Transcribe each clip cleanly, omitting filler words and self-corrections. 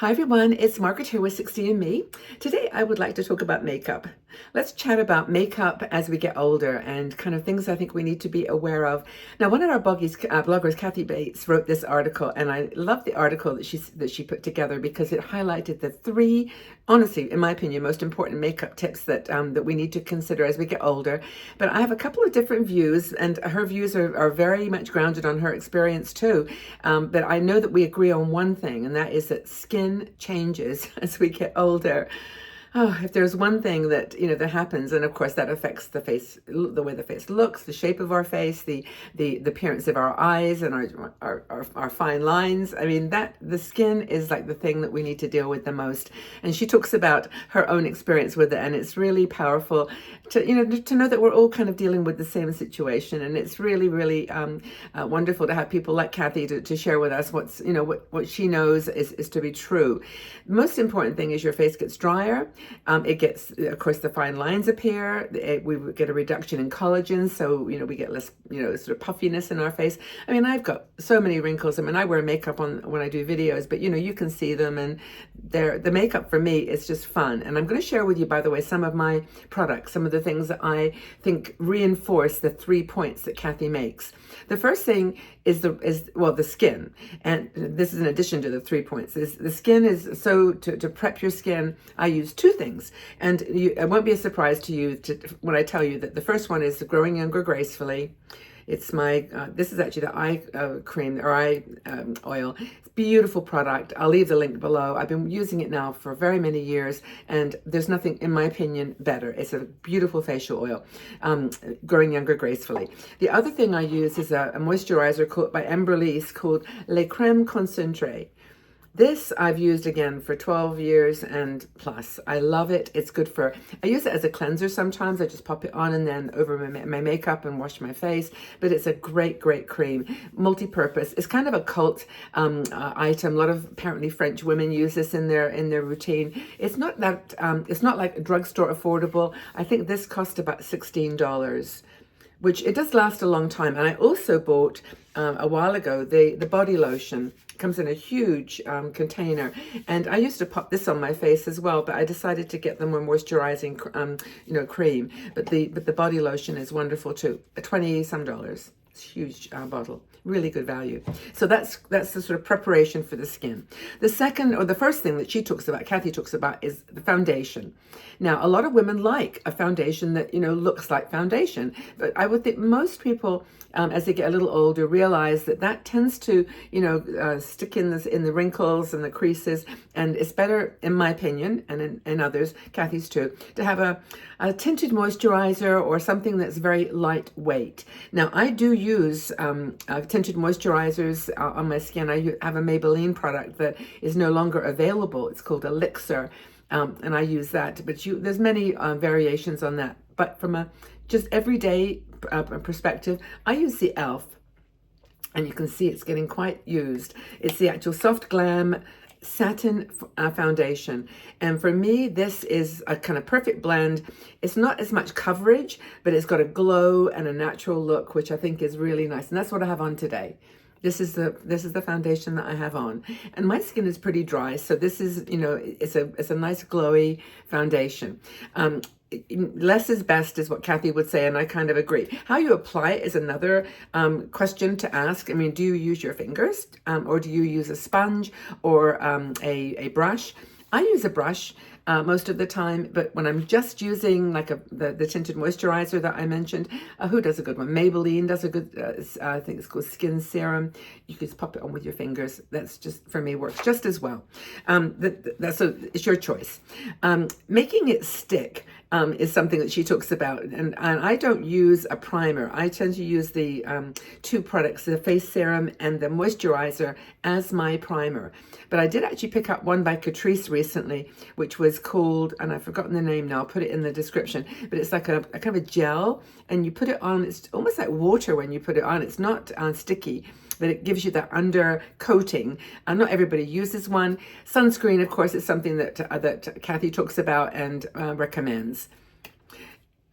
Hi everyone, it's Margaret here with 60andMe. Today I would like to talk about makeup. Let's chat about makeup as we get older and kind of things I think we need to be aware of. Now, one of our bloggers, Kathy Bates, wrote this article, and I love the article that she put together because it highlighted the three, honestly, in my opinion, most important makeup tips that that we need to consider as we get older. But I have a couple of different views, and her views are very much grounded on her experience too. But I know that we agree on one thing, and that is that skin changes as we get older. Oh, if there's one thing that that happens, and of course that affects the face, the way the face looks, the shape of our face, the appearance of our eyes, and our fine lines. I mean, that the skin is like the thing that we need to deal with the most. And she talks about her own experience with it, and it's really powerful to know that we're all kind of dealing with the same situation. And it's really wonderful to have people like Kathy to share with us what she knows is to be true. The most important thing is your face gets drier. It gets, of course, the fine lines appear. We get a reduction in collagen, so we get less, sort of puffiness in our face. I mean, I've got so many wrinkles. I mean, I wear makeup on when I do videos, but you can see them, and the makeup for me is just fun. And I'm going to share with you, by the way, some of my products, some of the things that I think reinforce the 3 points that Kathy makes. The first thing is the skin, and this is in addition to the 3 points. The skin is to prep your skin. I use two things, and it won't be a surprise to you when I tell you that the first one is the Growing Younger Gracefully. It's my this is actually the eye cream or eye oil. It's a beautiful product. I'll leave the link below. I've been using it now for very many years, and there's nothing, in my opinion, better. It's a beautiful facial oil, Growing Younger Gracefully. The other thing I use is a moisturizer by Embryolisse called Crème Concentre. This I've used again for 12 years and plus. I love it. It's good I use it as a cleanser sometimes. I just pop it on and then over my makeup and wash my face. But it's a great cream, multi-purpose. It's kind of a cult item. A lot of apparently French women use this in their routine. It's not that, it's not like drugstore affordable. I think this cost about $16. Which it does last a long time. And I also bought a while ago the body lotion. It comes in a huge container, and I used to pop this on my face as well, but I decided to get the more moisturizing cream. But the body lotion is wonderful too. $20 some. It's a huge bottle, really good value. So that's the sort of preparation for the skin. The second, or the first thing that Kathy talks about, is the foundation. Now, a lot of women like a foundation that looks like foundation, but I would think most people, as they get a little older, realize that tends to stick in the wrinkles and the creases, and it's better, in my opinion, and in others, Kathy's too, to have a tinted moisturizer or something that's very lightweight. Now, I do use tinted moisturizers on my skin. I have a Maybelline product that is no longer available. It's called Elixir, and I use that. But there's many variations on that. But from a just everyday perspective, I use the e.l.f. And you can see it's getting quite used. It's the actual Soft Glam Satin foundation, and for me this is a kind of perfect blend. It's not as much coverage, but it's got a glow and a natural look, which I think is really nice, and that's what I have on today. This is the foundation that I have on, and my skin is pretty dry, so this is it's a nice glowy foundation. Less is best is what Kathy would say, and I kind of agree. How you apply it is another question to ask. I mean, do you use your fingers, or do you use a sponge or a brush? I use a brush most of the time, but when I'm just using like the tinted moisturizer that I mentioned, who does a good one? Maybelline does a good, I think it's called Skin Serum. You can just pop it on with your fingers. That's just, for me, works just as well. So it's your choice. Making it stick is something that she talks about, and I don't use a primer. I tend to use the two products, the face serum and the moisturizer, as my primer. But I did actually pick up one by Catrice recently, which was called, and I've forgotten the name now, I'll put it in the description, but it's like a kind of a gel, and you put it on, it's almost like water when you put it on. It's not sticky, but it gives you that under coating. Not everybody uses one. Sunscreen, of course, is something that Kathy talks about and recommends.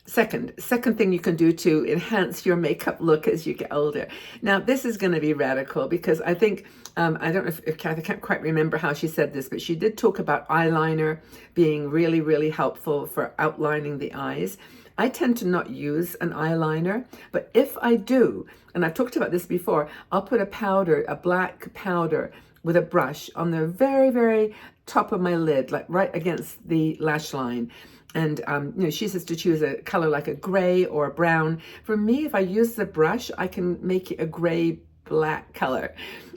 Second thing you can do to enhance your makeup look as you get older. Now, this is going to be radical because I think, I don't know if Kathy, I can't quite remember how she said this, but she did talk about eyeliner being really, really helpful for outlining the eyes. I tend to not use an eyeliner, but if I do, and I've talked about this before, I'll put a powder, a black powder with a brush on the very, very top of my lid, like right against the lash line. And, she says to choose a color like a gray or a brown. For me, if I use the brush, I can make it a gray black color.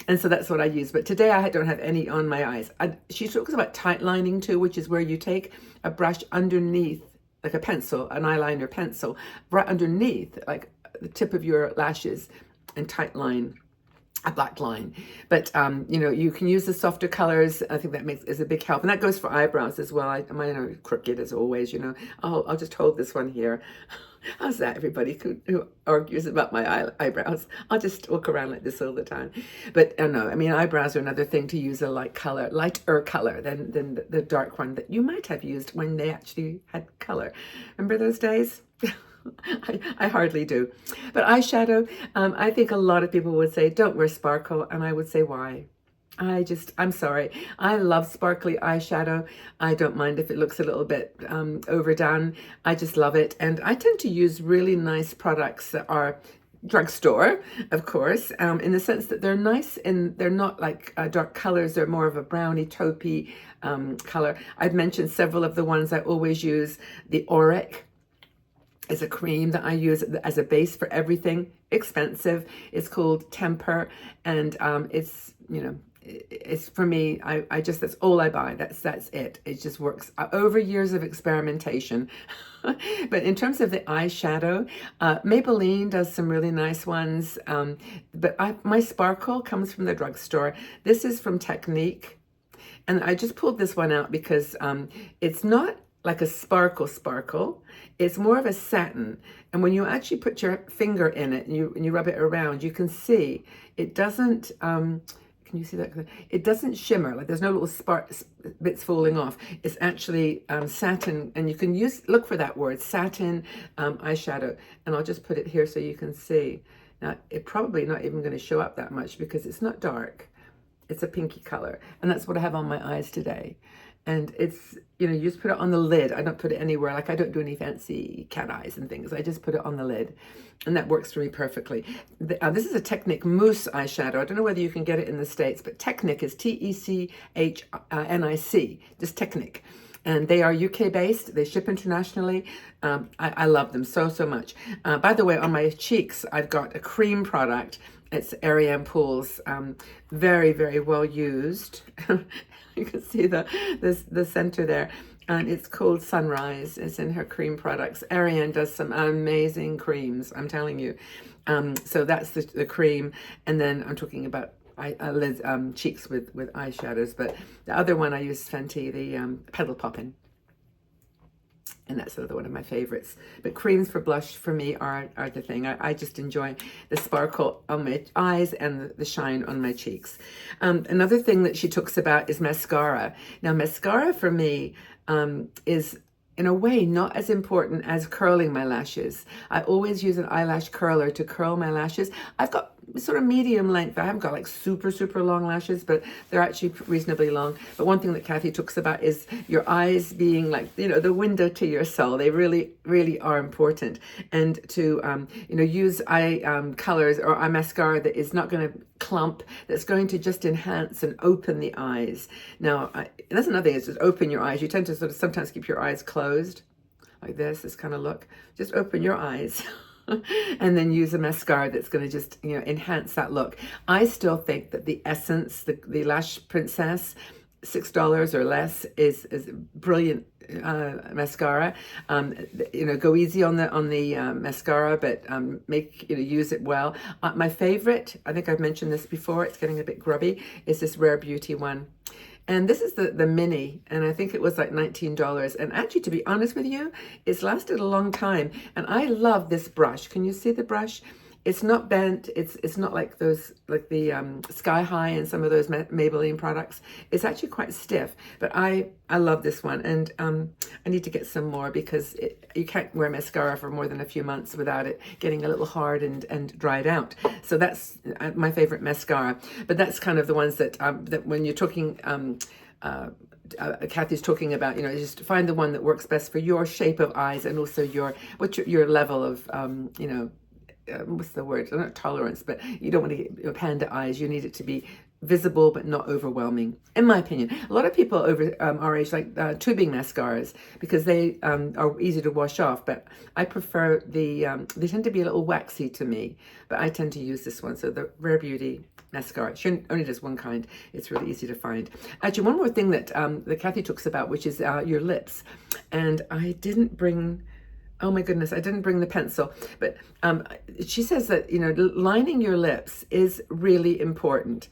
And so that's what I use. But today I don't have any on my eyes. She talks about tight lining too, which is where you take a brush underneath, like a pencil, an eyeliner pencil, right underneath, like the tip of your lashes, and tight line a black line. But you can use the softer colors. I think that is a big help, and that goes for eyebrows as well. Mine are crooked as always. I'll just hold this one here. How's that, everybody who argues about my eyebrows? I'll just walk around like this all the time. But no, I mean, eyebrows are another thing to use a lighter color than the dark one that you might have used when they actually had color. Remember those days? I hardly do. But eyeshadow, I think a lot of people would say, don't wear sparkle. And I would say, why? I'm sorry. I love sparkly eyeshadow. I don't mind if it looks a little bit overdone. I just love it. And I tend to use really nice products that are drugstore, of course, in the sense that they're nice and they're not like dark colors. They're more of a brownie taupey color. I've mentioned several of the ones I always use. The Auric is a cream that I use as a base for everything. Expensive. It's called Temper, and it's for me. I just, that's all I buy. That's it. It just works over years of experimentation. But in terms of the eyeshadow, Maybelline does some really nice ones. But my sparkle comes from the drugstore. This is from Technic, and I just pulled this one out because it's not like a sparkle. It's more of a satin. And when you actually put your finger in it and you rub it around, you can see it doesn't, can you see that? It doesn't shimmer, like there's no little bits falling off. It's actually satin, and you can look for that word, satin eyeshadow. And I'll just put it here so you can see. Now, it's probably not even going to show up that much because it's not dark. It's a pinky color. And that's what I have on my eyes today. And it's, you just put it on the lid. I don't put it anywhere. Like I don't do any fancy cat eyes and things. I just put it on the lid, and that works for me perfectly. This is a Technic mousse eyeshadow. I don't know whether you can get it in the States, but Technic is Technic, just Technic. And they are UK based. They ship internationally. I love them so much. By the way, on my cheeks, I've got a cream product. It's Ariane Poole's, very, very well used. You can see the center there. And it's called Sunrise. It's in her cream products. Ariane does some amazing creams, I'm telling you. So that's the cream. And then I'm talking about cheeks with eyeshadows. But the other one I use Fenty, the Petal Poppin'. And that's another one of my favorites. But creams for blush for me are the thing. I just enjoy the sparkle on my eyes and the shine on my cheeks. Another thing that she talks about is mascara. Now, mascara for me is, in a way, not as important as curling my lashes. I always use an eyelash curler to curl my lashes. I've got sort of medium length. I haven't got like super long lashes, but they're actually reasonably long. But one thing that Kathy talks about is your eyes being like, the window to your soul. They really are important. And to, use eye colors or eye mascara that is not going to clump, that's going to just enhance and open the eyes. Now, that's another thing, is just open your eyes. You tend to sort of sometimes keep your eyes closed like this kind of look. Just open your eyes. And then use a mascara that's going to just, enhance that look. I still think that the Essence, the Lash Princess, $6 or less is brilliant mascara. Go easy on the mascara, but use it well. My favorite, I think I've mentioned this before, it's getting a bit grubby, is this Rare Beauty one. And this is the mini, and I think it was like $19. And actually, to be honest with you, it's lasted a long time. And I love this brush. Can you see the brush? It's not bent. It's not like those, like the Sky High and some of those Maybelline products. It's actually quite stiff, but I love this one, and I need to get some more because you can't wear mascara for more than a few months without it getting a little hard and dried out. So that's my favorite mascara. But that's kind of the ones that that when you're talking. Kathy's talking about, you know, just find the one that works best for your shape of eyes and also your level of you know, what's the word? Not tolerance, but you don't want to get panda eyes. You need it to be visible but not overwhelming, in my opinion. A lot of people over our age like tubing mascaras because they are easy to wash off, but I prefer the they tend to be a little waxy to me, but I tend to use this one. So the Rare Beauty mascara. She only does one kind. It's really easy to find. Actually, one more thing that that Kathy talks about, which is your lips, and I didn't bring. Oh my goodness, I didn't bring the pencil, but she says that, you know, lining your lips is really important.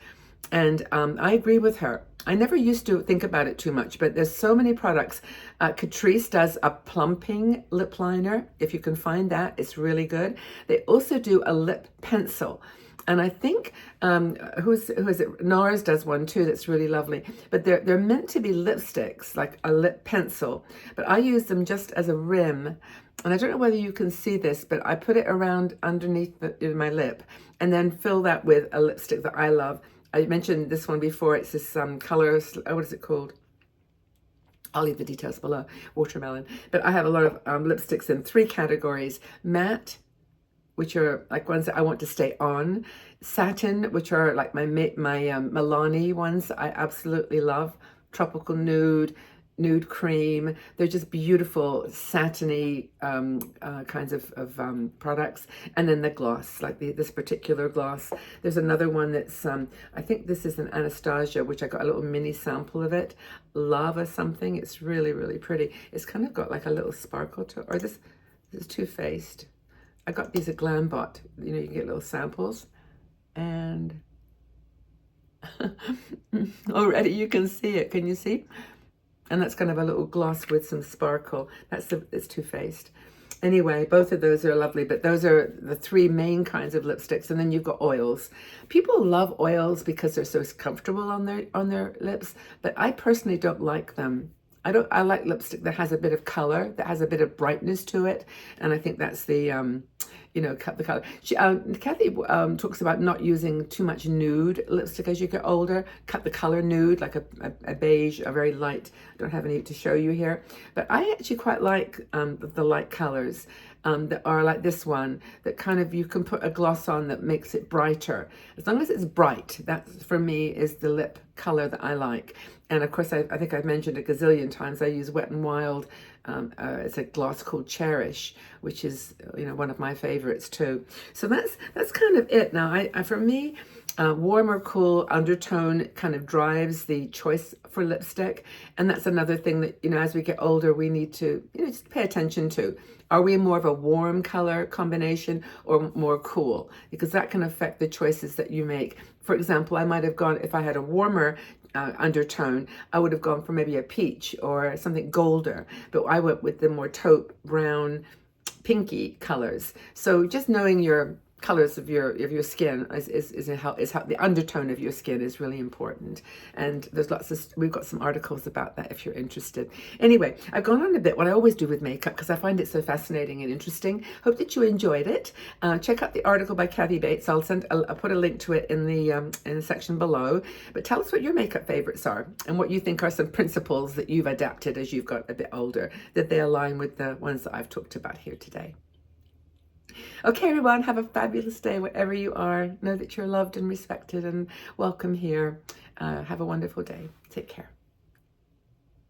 And I agree with her. I never used to think about it too much, but there's so many products. Catrice does a plumping lip liner. If you can find that, it's really good. They also do a lip pencil. And I think, who is it? NARS does one too that's really lovely. But they're meant to be lipsticks, like a lip pencil. But I use them just as a rim. And I don't know whether you can see this, but I put it around underneath my lip and then fill that with a lipstick that I love. I mentioned this one before. It's this color, what is it called? I'll leave the details below, watermelon. But I have a lot of lipsticks in 3 categories. Matte, which are like ones that I want to stay on. Satin, which are like my Milani ones I absolutely love. Tropical Nude, Nude Cream. They're just beautiful satiny kinds of products. And then the gloss, like this particular gloss. There's another one that's, I think this is an Anastasia, which I got a little mini sample of it. Lava something. It's really, really pretty. It's kind of got like a little sparkle to it. Or this is Too Faced. I got these at Glam bot. You know, you can get little samples. And already you can see it. Can you see? And that's kind of a little gloss with some sparkle. It's Too Faced. Anyway, both of those are lovely, but those are the 3 main kinds of lipsticks. And then you've got oils. People love oils because they're so comfortable on their lips, but I personally don't like them. I like lipstick that has a bit of color, that has a bit of brightness to it, and I think that's the you know, cut the color. Kathy talks about not using too much nude lipstick as you get older. Cut the color nude, like a beige, a very light. I don't have any to show you here, but I actually quite like the light colors that are like this one, that kind of you can put a gloss on that makes it brighter. As long as it's bright, that for me is the lip color that I like. And of course, I think I've mentioned a gazillion times, I use Wet n Wild. It's a gloss called Cherish, which is, you know, one of my favorites too. So that's kind of it. Now, I for me, warm or cool undertone kind of drives the choice for lipstick, and that's another thing that, you know, as we get older, we need to, you know, just pay attention to. Are we more of a warm color combination or more cool? Because that can affect the choices that you make. For example, I might have gone, if I had a warmer undertone, I would have gone for maybe a peach or something golder, but I went with the more taupe, brown, pinky colors. So just knowing your colors of your skin is how the undertone of your skin is really important. And there's we've got some articles about that if you're interested. Anyway, I've gone on a bit, what I always do with makeup, because I find it so fascinating and interesting. Hope that you enjoyed it. Check out the article by Kathy Bates. I'll put a link to it in the section below. But tell us what your makeup favorites are and what you think are some principles that you've adapted as you've got a bit older, that they align with the ones that I've talked about here today. Okay, everyone, have a fabulous day wherever you are. Know that you're loved and respected and welcome here. Have a wonderful day. Take care.